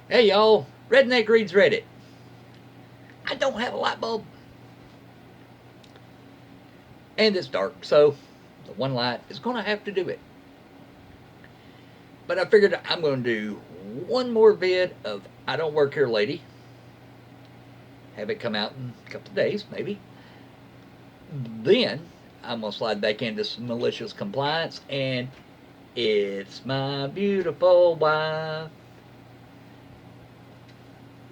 Hey y'all, Redneck reads Reddit. I don't have a light bulb. And it's dark, so the one light is going to have to do it. But I figured I'm going to do one more vid of I Don't Work Here Lady. Have it come out in a couple of days, maybe. Then I'm going to slide back into some malicious compliance and it's my beautiful wife.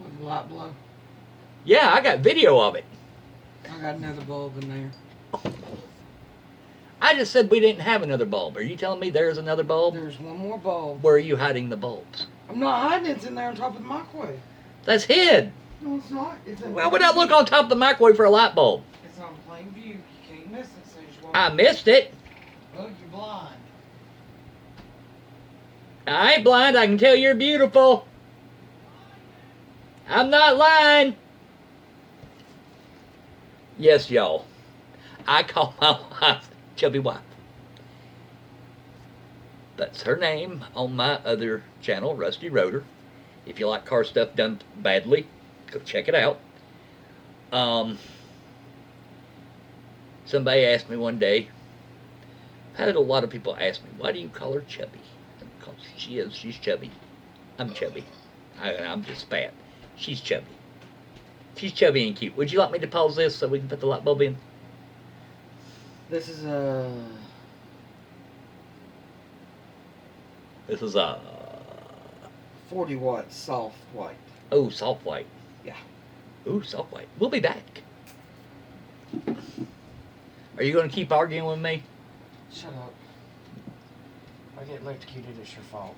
With the light blow. Yeah, I got video of it. I got another bulb in there. I just said we didn't have another bulb. Are you telling me there's another bulb? There's one more bulb. Where are you hiding the bulbs? I'm not hiding it. It's in there on top of the microwave. That's hid. No, it's not. It's in Why would I look on top of the microwave for a light bulb? It's on plain view. You can't miss it. So you just I missed it. Look, you're blind. I ain't blind. I can tell you're beautiful. I'm not lying. Yes, y'all. I call my wife Chubby Wife. That's her name on my other channel, Rusty Rotor. If you like car stuff done badly, go check it out. Somebody asked me one day, I had a lot of people ask me, why do you call her Chubby? Because she's chubby. I'm chubby. I'm just fat. She's chubby. She's chubby and cute. Would you like me to pause this so we can put the light bulb in? This is This is a 40-watt soft white. oh, soft white. Yeah. Ooh, soft white. We'll be back. Are you going to keep arguing with me? Shut up. If I get electrocuted, it's your fault.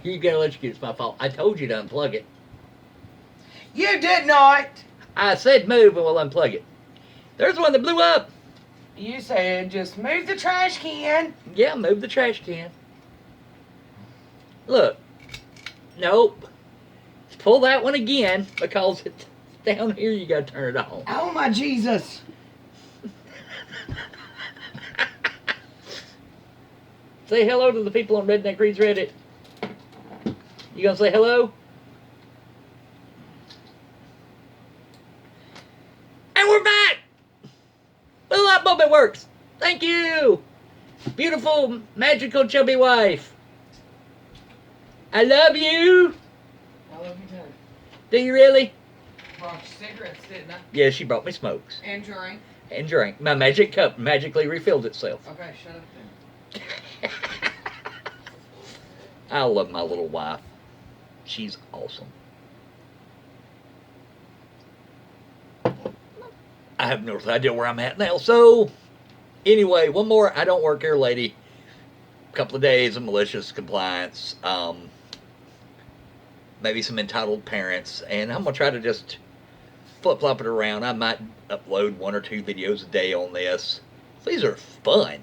You get electrocuted. It's my fault. I told you to unplug it. You did not. I said move and we'll unplug it. There's one that blew up. You said just move the trash can. Yeah, move the trash can. Look. Nope. Pull that one again because it's down here. You got to turn it on. Oh my Jesus. Say hello to the people on Redneck Reads Reddit. You gonna say hello? And we're back! The light bulb, it works. Thank you! Beautiful, magical, chubby wife. I love you. I love you too. Do you really? Brought you cigarettes, didn't I? Yeah, she brought me smokes. And drink. And drink. My magic cup magically refilled itself. Okay, shut up then. I love my little wife. She's awesome. I have no idea where I'm at now. So, anyway, one more I Don't Work Here Lady. A couple of days of malicious compliance. Maybe some entitled parents. And I'm going to try to just flip-flop it around. I might upload 1 or 2 videos a day on this. These are fun.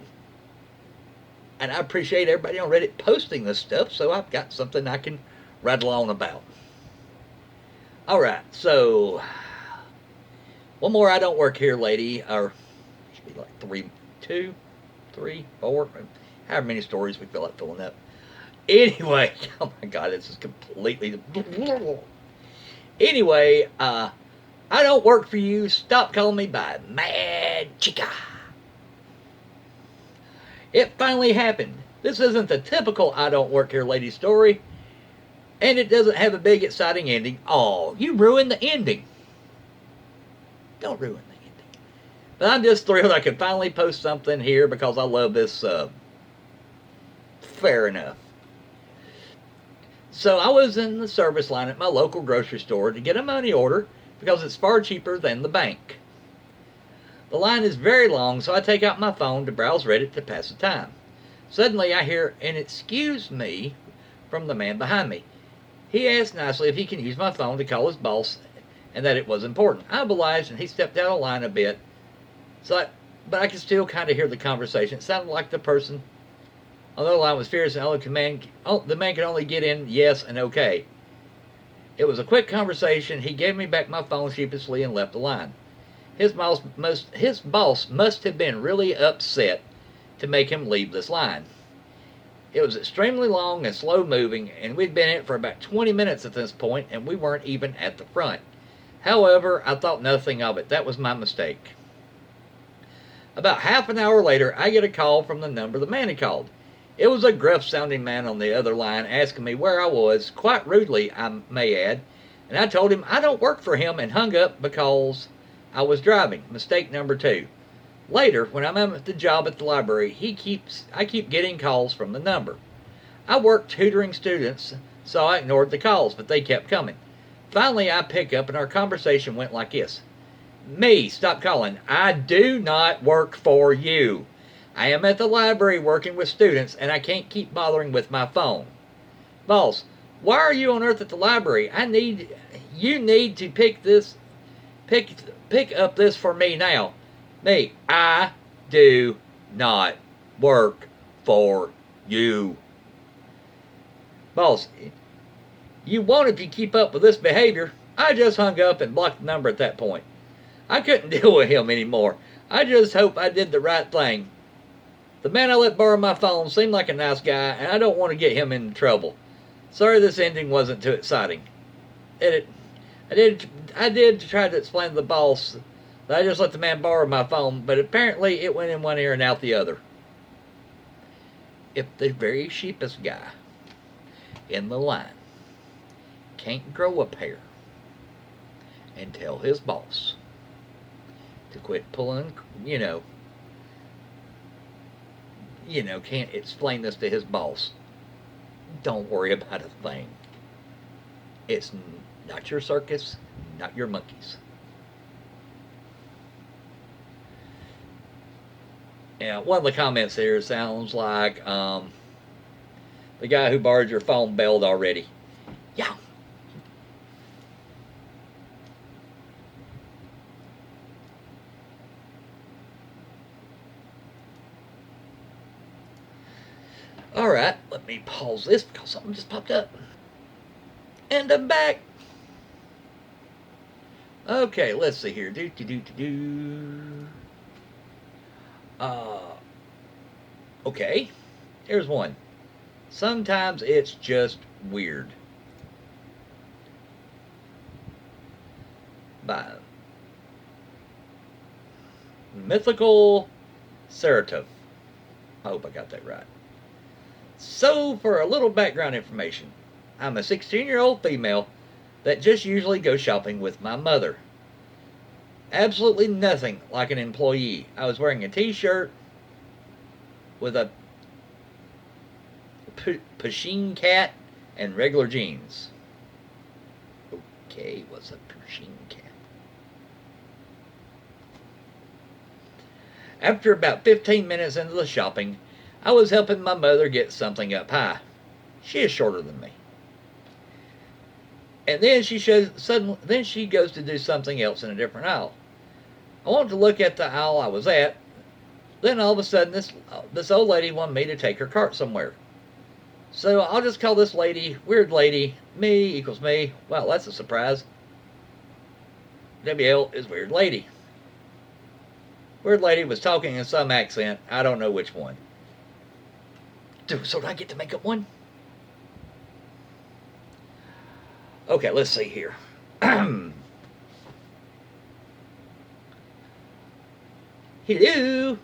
And I appreciate everybody on Reddit posting this stuff, so I've got something I can rattle on about. Alright, so one more I Don't Work Here Lady, or should be like 2, 3, 4, however many stories we feel like filling up. Anyway, oh my god, this is completely... Anyway, I don't work for you, stop calling me by Mad Chica. It finally happened. This isn't the typical I Don't Work Here Lady story, and it doesn't have a big exciting ending. Oh, you ruined the ending. Don't ruin the ending. But I'm just thrilled I could finally post something here because I love this. Fair enough. So I was in the service line at my local grocery store to get a money order because it's far cheaper than the bank. The line is very long, so I take out my phone to browse Reddit to pass the time. Suddenly I hear an "excuse me" from the man behind me. He asked nicely if he can use my phone to call his boss and that it was important. I obliged and he stepped out of line a bit, but I could still kind of hear the conversation. It sounded like the person on the other line was furious and the man could only get in yes and okay. It was a quick conversation. He gave me back my phone sheepishly and left the line. His boss must have been really upset to make him leave this line. It was extremely long and slow moving, and we'd been in it for about 20 minutes at this point, and we weren't even at the front. However, I thought nothing of it. That was my mistake. About half an hour later, I get a call from the number the man had called. It was a gruff sounding man on the other line asking me where I was, quite rudely, I may add, and I told him I don't work for him and hung up because I was driving. Mistake number 2. Later, when I'm at the job at the library, I keep getting calls from the number. I work tutoring students, so I ignored the calls, but they kept coming. Finally, I pick up, and our conversation went like this. Me, stop calling. I do not work for you. I am at the library working with students, and I can't keep bothering with my phone. Boss, why are you on earth at the library? You need to pick up this for me now. Me, I do not work for you. Boss, you won't if you keep up with this behavior. I just hung up and blocked the number at that point. I couldn't deal with him anymore. I just hope I did the right thing. The man I let borrow my phone seemed like a nice guy, and I don't want to get him in trouble. Sorry this ending wasn't too exciting. I did try to explain to the boss that I just let the man borrow my phone, but apparently it went in one ear and out the other. If the very sheepish guy in the line can't grow a pair and tell his boss to quit pulling, can't explain this to his boss, don't worry about a thing. It's not your circus, not your monkeys. Yeah, one of the comments here sounds like the guy who borrowed your phone bailed already. Yeah. Alright, let me pause this because something just popped up. And I'm back. Okay, let's see here. Okay, here's one. Sometimes it's just weird. By Mythical Ceratov. I hope I got that right. So, for a little background information, I'm a 16-year-old female that just usually goes shopping with my mother. Absolutely nothing like an employee. I was wearing a t-shirt with a Pusheen cat and regular jeans. Okay, what's a Pusheen cat? After about 15 minutes into the shopping, I was helping my mother get something up high. She is shorter than me. And then she goes to do something else in a different aisle. I wanted to look at the aisle I was at. Then all of a sudden, this old lady wanted me to take her cart somewhere. So I'll just call this lady Weird Lady. Me equals me. Well, that's a surprise. WL is Weird Lady. Weird Lady was talking in some accent. I don't know which one. So do I get to make up one? Okay, let's see here. Hello?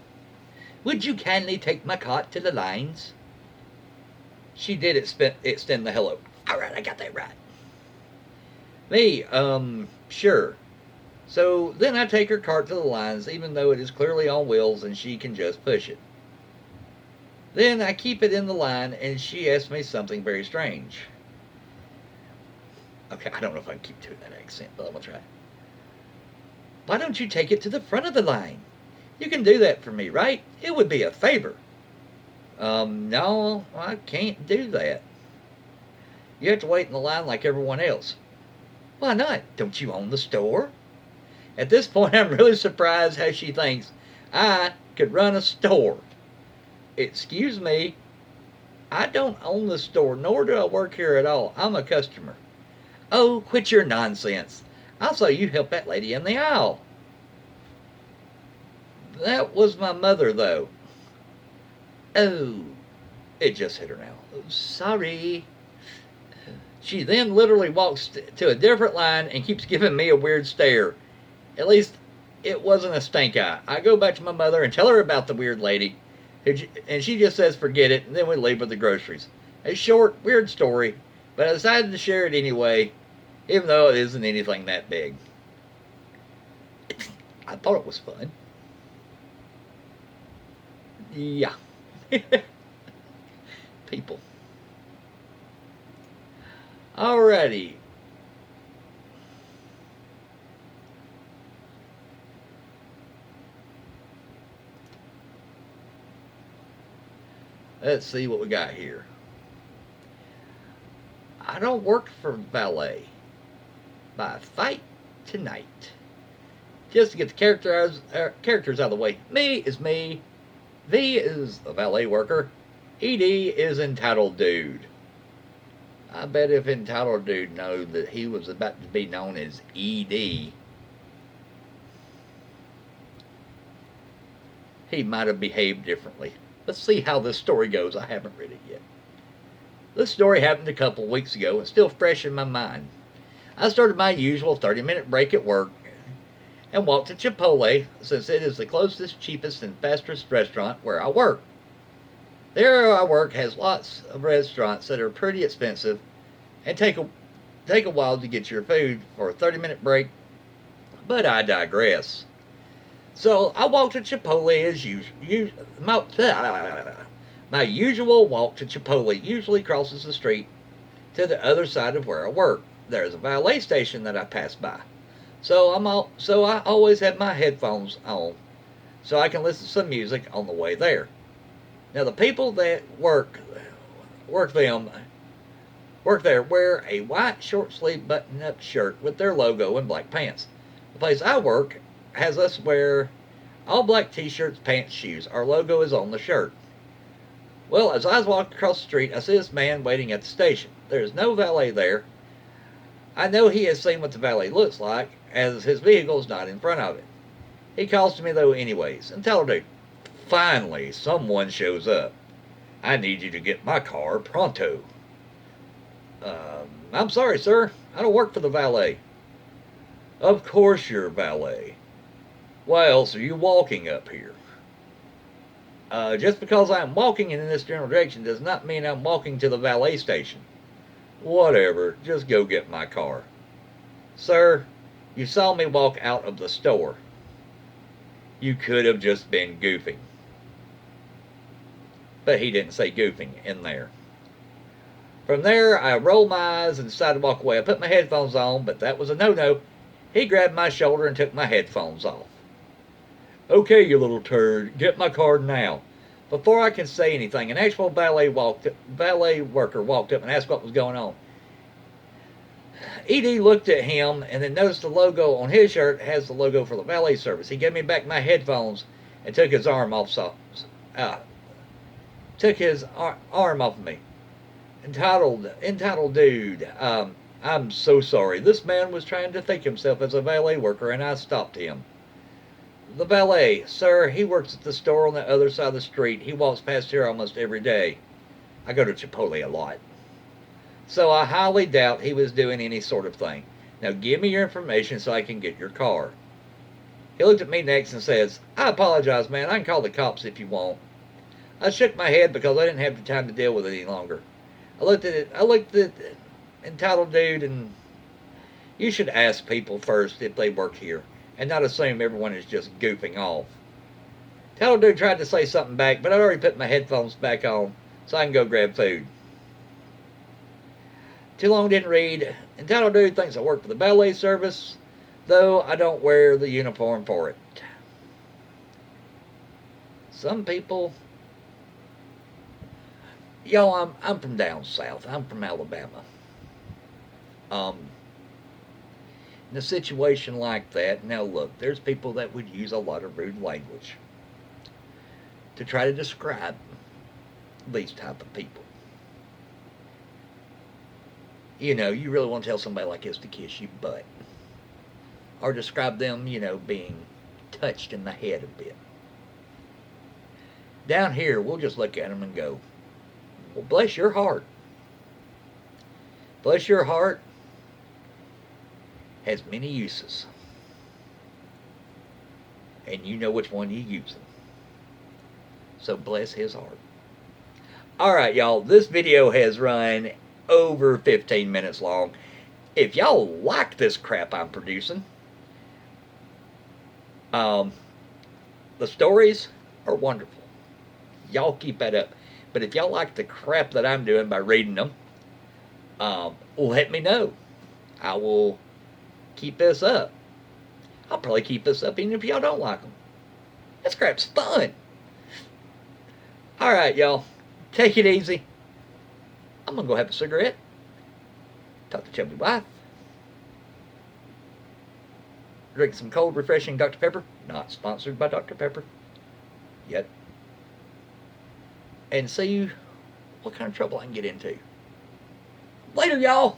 Would you kindly take my cart to the lines? She did extend the hello. Alright, I got that right. Me, sure. So then I take her cart to the lines, even though it is clearly on wheels and she can just push it. Then I keep it in the line and she asks me something very strange. Okay, I don't know if I can keep doing that accent, but I'm going to try. Why don't you take it to the front of the line? You can do that for me, right? It would be a favor. No, I can't do that. You have to wait in the line like everyone else. Why not? Don't you own the store? At this point, I'm really surprised how she thinks I could run a store. Excuse me, I don't own the store, nor do I work here at all. I'm a customer. Oh, quit your nonsense. I saw you help that lady in the aisle. That was my mother, though. Oh, It just hit her now. Oh, sorry. She then literally walks to a different line and keeps giving me a weird stare. At least it wasn't a stink eye. I go back to my mother and tell her about the weird lady, and she just says forget it, and then we leave with the groceries. A short, weird story, but I decided to share it anyway, even though it isn't anything that big. I thought it was fun. Yeah. People. Alrighty. Let's see what we got here. I don't work for valet, but I fight tonight. Just to get the characters out of the way. Me is me. V is the valet worker. ED is entitled dude. I bet if entitled dude knew that he was about to be known as ED, he might have behaved differently. Let's see how this story goes. I haven't read it yet. This story happened a couple of weeks ago and still fresh in my mind. I started my usual 30-minute break at work and walked to Chipotle since it is the closest, cheapest, and fastest restaurant where I work. There I work has lots of restaurants that are pretty expensive and take a while to get your food for a 30-minute break, but I digress. So I walked to Chipotle as usual. My usual walk to Chipotle usually crosses the street to the other side of where I work. There's a valet station that I pass by. So I always have my headphones on so I can listen to some music on the way there. Now the people that work there wear a white short sleeve button up shirt with their logo and black pants. The place I work has us wear all black t-shirts, pants, shoes. Our logo is on the shirt. Well, as I was walking across the street, I see this man waiting at the station. There is no valet there. I know he has seen what the valet looks like, as his vehicle is not in front of it. He calls to me though anyways, and tells me, finally, someone shows up. I need you to get my car pronto. I'm sorry, sir. I don't work for the valet. Of course you're valet. Why else are you walking up here? Just because I'm walking in this general direction does not mean I'm walking to the valet station. Whatever, just go get my car. Sir, you saw me walk out of the store. You could have just been goofing. But he didn't say goofing in there. From there, I rolled my eyes and decided to walk away. I put my headphones on, but that was a no-no. He grabbed my shoulder and took my headphones off. Okay, you little turd, get my card now. Before I can say anything, an actual valet worker walked up and asked what was going on. ED looked at him and then noticed the logo on his shirt has the logo for the valet service. He gave me back my headphones and took his arm off of me. Entitled dude, I'm so sorry. This man was trying to think himself as a valet worker and I stopped him. The valet, sir, he works at the store on the other side of the street. He walks past here almost every day. I go to Chipotle a lot. So I highly doubt he was doing any sort of thing. Now give me your information so I can get your car. He looked at me next and says, I apologize, man. I can call the cops if you want. I shook my head because I didn't have the time to deal with it any longer. I looked at entitled dude, and you should ask people first if they work here and not assume everyone is just goofing off. Entitled dude tried to say something back, but I'd already put my headphones back on so I can go grab food. Too long didn't read. Entitled dude thinks I work for the valet service, though I don't wear the uniform for it. Some people... Yo, I'm from down south. I'm from Alabama. In a situation like that, now look, there's people that would use a lot of rude language to try to describe these type of people. You know, you really want to tell somebody like this to kiss your butt. Or describe them, you know, being touched in the head a bit. Down here, we'll just look at them and go, Well, bless your heart. Bless your heart has many uses. And you know which one you using. So bless his heart. Alright, y'all, this video has run over 15 minutes long. If y'all like this crap I'm producing, the stories are wonderful. Y'all keep that up. But if y'all like the crap that I'm doing by reading them, let me know. I will keep this up. I'll probably keep this up even if y'all don't like them. This crap's fun. Alright, y'all. Take it easy. I'm going to go have a cigarette. Talk to Chubby wife. Drink some cold, refreshing Dr. Pepper. Not sponsored by Dr. Pepper. Yet. And see what kind of trouble I can get into. Later, y'all.